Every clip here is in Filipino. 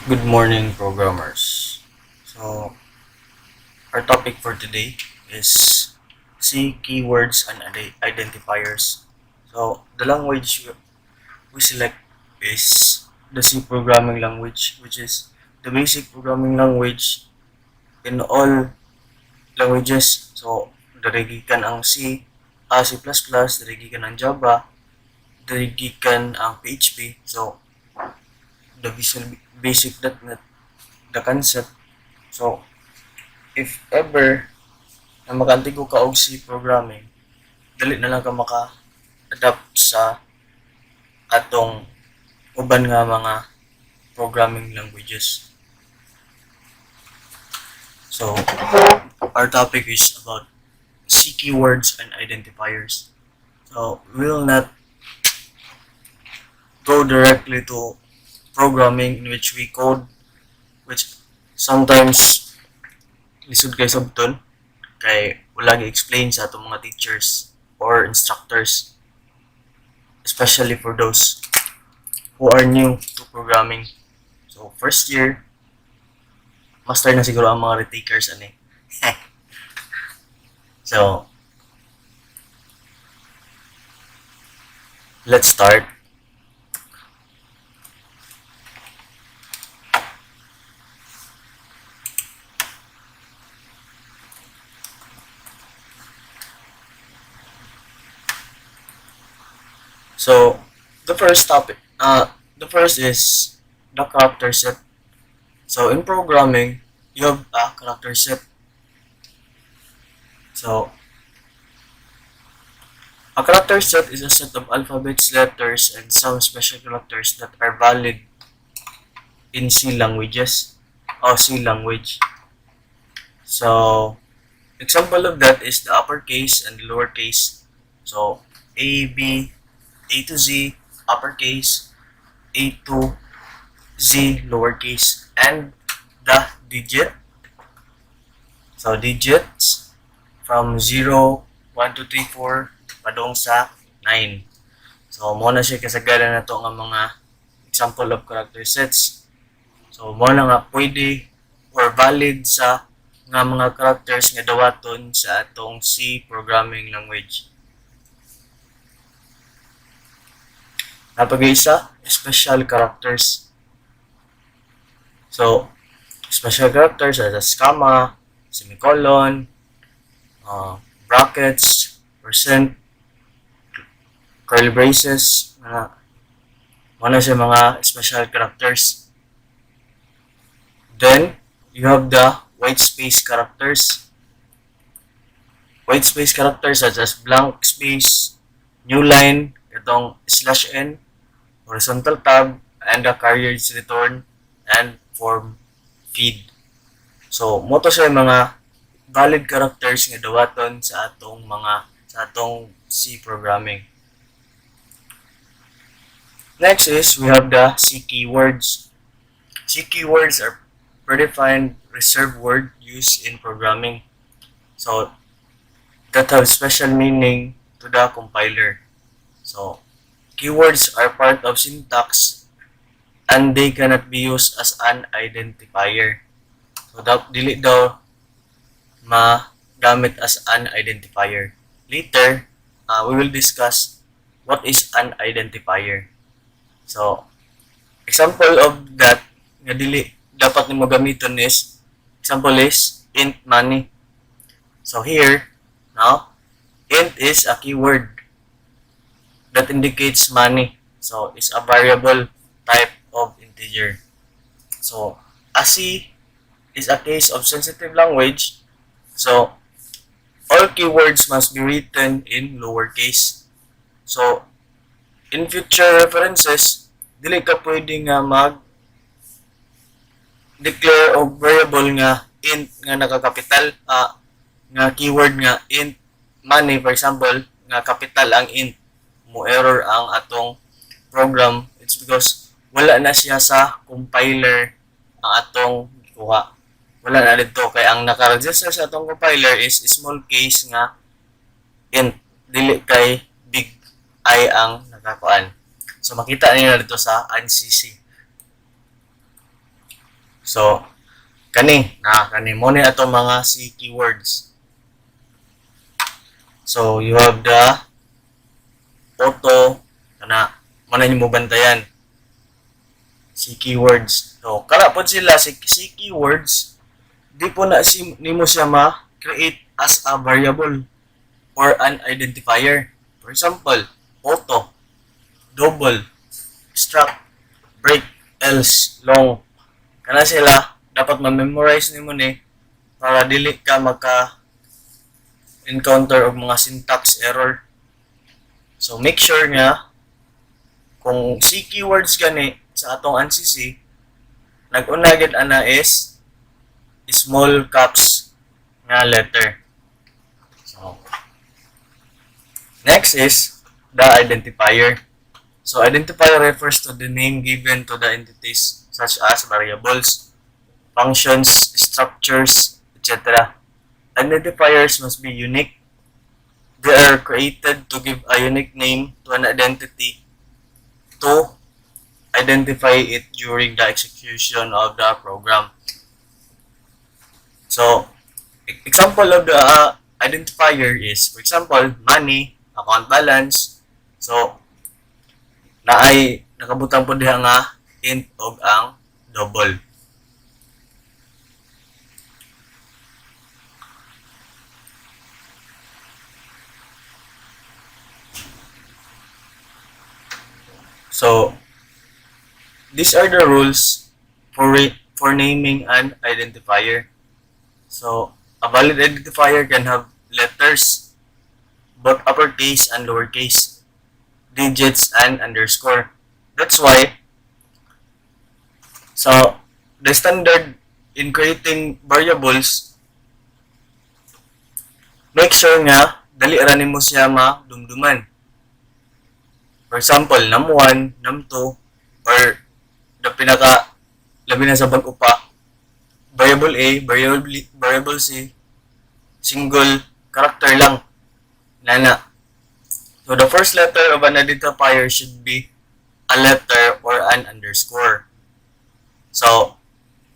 Good morning, programmers. So, our topic for today is C keywords and identifiers. So, the language we select is the C programming language, which is the basic programming language in all languages. So, darigikan ang C, C++, darigikan ang Java, darigikan ang PHP. So, the visual basic .NET, the concept. So, if ever na makaantigo ka og C programming, dali na lang ka maka-adapt sa atong uban nga mga programming languages. So, our topic is about C keywords and identifiers. So, we will not go directly to programming in which we code, which sometimes lisod kay sabton kay wala gi-explain sa atong mga teachers or instructors, especially for those who are new to programming. So, first year, master na siguro ang mga retakers ani. So, let's start. So, the first is the character set. So, in programming, you have a character set. So, a character set is a set of alphabets, letters, and some special characters that are valid in C languages or C language. So, example of that is the uppercase and the lowercase. So, A, B, A to Z, uppercase, A to Z, lowercase, and the digit. So, digits from 0, 1, 2, 3, 4, padong sa 9. So, muna siya kasagaran na ito nga mga example of character sets. So, muna nga pwede or valid sa nga mga characters nga dawaton sa atong C programming language. Napag-isa, special characters. So, special characters such as comma, semicolon, brackets, percent, curly braces, ano siya mga special characters. Then, you have the white space characters. White space characters such as blank space, new line, itong slash n, horizontal tab, and the carriage return, and form feed. So, mo to siya mga valid characters nga dawaton sa atong C programming. Next is we have the C keywords. C keywords are predefined reserved word used in programming. So, that have special meaning to the compiler. So, keywords are part of syntax and they cannot be used as an identifier. So, dili daw magamit as an identifier. Later, we will discuss what is an identifier. So, example of that nga dili dapat nimo gamiton is example is int money. So here, now, int is a keyword that indicates money. So, it's a variable type of integer. So, a C is a case of sensitive language. So, all keywords must be written in lowercase. So, in future references, dili ka pwede nga mag-declare o variable nga int nga nakakapital, nga keyword nga int money, for example, nga capital ang int, mo error ang atong program. It's because wala na siya sa compiler ang atong kuha. Wala na dito kay ang naka-register sa atong compiler is small case nga int, dili kay big I ang nakakuan. So makita niyo dito sa ANSI. So, kani mo ni ato mga C keywords. So, you have the auto, mo na mo bantayan. C keywords. So, kara po sila, C keywords, di po na nimo siya ma-create as a variable or an identifier. For example, auto, double, struct, break, else, long. Kana sila, dapat ma-memorize nimo ni para dili ka encounter og mga syntax error. So, make sure nga kung C keywords gani sa atong ANSYS, nag-una gid ana is small caps nga letter. So, next is the identifier. So, identifier refers to the name given to the entities such as variables, functions, structures, etc. Identifiers must be unique. They are created to give a unique name to an identity to identify it during the execution of the program. So, example of the identifier is, for example, money, account balance. So, nakabutang po diha nga int og ang double. So, these are the rules for naming an identifier. So, a valid identifier can have letters, both uppercase and lowercase, digits and underscore. That's why, so, the standard in creating variables, make sure nga, dali ra nimo siya madumduman. For example, num1, num2, or the labi na sa bag-o pa, variable A, variable C, single character lang. Nana. So, the first letter of an identifier should be a letter or an underscore. So,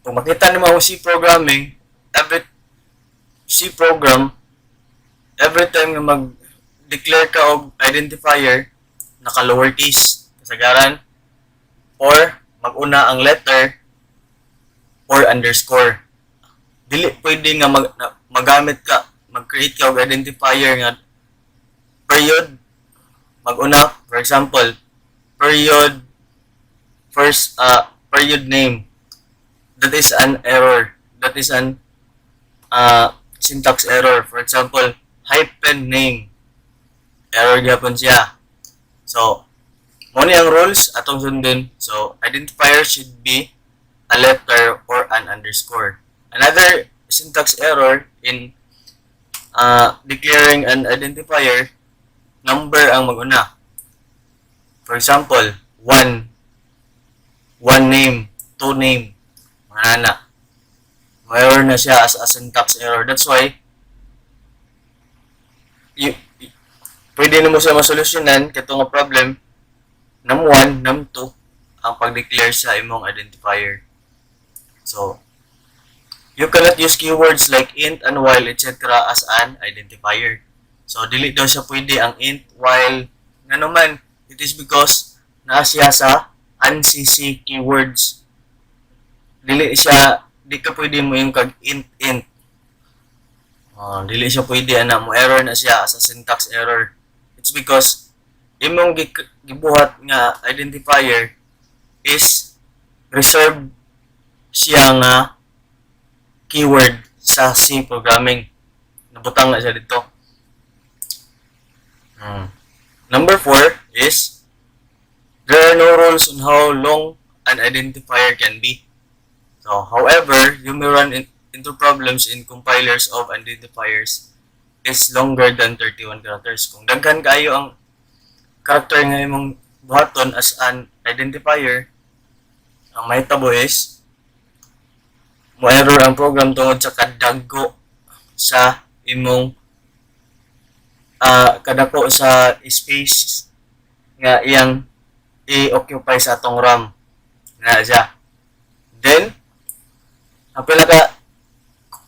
kung makita nyo mga C programming, every time na mag-declare ka og identifier, naka-lowercase, kasagaran, or mag-una ang letter or underscore. Dili pwede nga magamit ka, mag-create ka og identifier nga period, mag-una, for example, period name. That is an error. That is an syntax error. For example, hyphen name. Error gyapon siya. So, mo ni ang rules atong sundin. So, identifier should be a letter or an underscore. Another syntax error in declaring an identifier, number ang mag-una. For example, 1 name, 2 name, mga na. Error na siya as a syntax error. That's why, pwede na mo siya masolusyonan kato nga problem num1, num2 ang pag-declare sa imong identifier. So, you cannot use keywords like int and while etc. as an identifier. So, dili daw siya pwede ang int, while, nga naman, it is because naa siya sa ANSYS keywords. Di ka pwede mo yung kag int. Dili siya pwede, mo error na siya as a syntax error. It's because imong gibuhat nga identifier is reserved siya nga keyword sa C programming. Nabutang na siya dito. Number 4 is there are no rules on how long an identifier can be. So, however, you may run into problems in compilers of identifiers is longer than 31 characters. Kung daghan kayo ang character nga imong buhaton as an identifier, ang mahitabo is mo error ang program tungod sa kadagko sa imong kadako sa space nga iyang i-occupy sa atong RAM nga siya. Then, Ang pinaka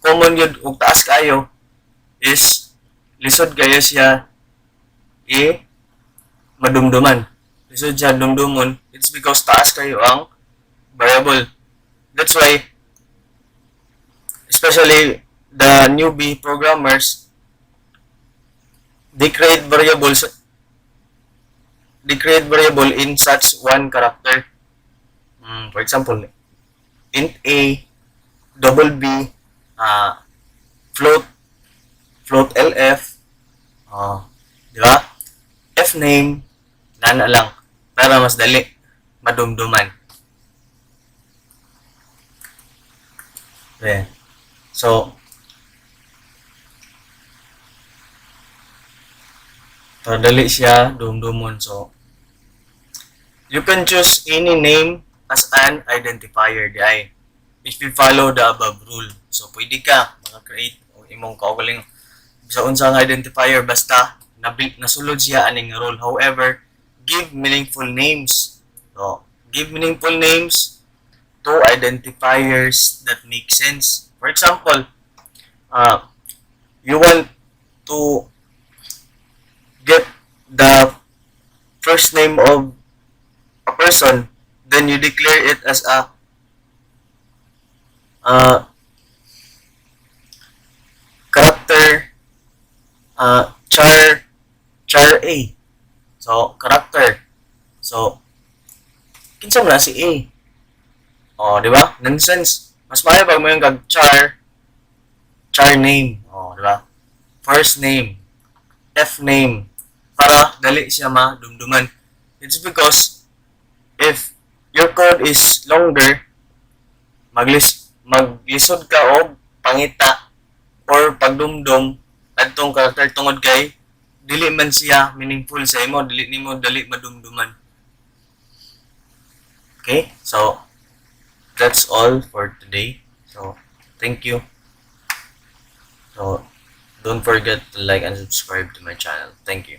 common yun ug taas kayo is lisod kayo siya madumduman. Lisod siya dumdumon. It's because taas kayo ang variable. That's why, especially the newbie programmers, they create variable in such one character. For example, int a, double b, float lf, di ba? F name, nana lang, para mas dali madumduman. Okay. So, dali siya dumdumon. So, you can choose any name as an identifier di ay. If you follow the above rule. So, pwede ka maka-create o imong kaugaling sa unsang identifier basta nasulod siya aning rule. However, give meaningful names. So, give meaningful names to identifiers that make sense. For example, you want to get the first name of a person, then you declare it as a character char A. So, character. So, kinsa man si A. Di ba? Nonsense. Mas maayo pag mo yung kag char name. Di ba? First name, F name, para dali siya madumduman. It's because if your code is longer, maglisod ka og pangita or pagdumdum adtong character tungod kay dili man siya meaningful sa imo, dili nimo dali madumduman. Okay? So, that's all for today. So, thank you. So, don't forget to like and subscribe to my channel. Thank you.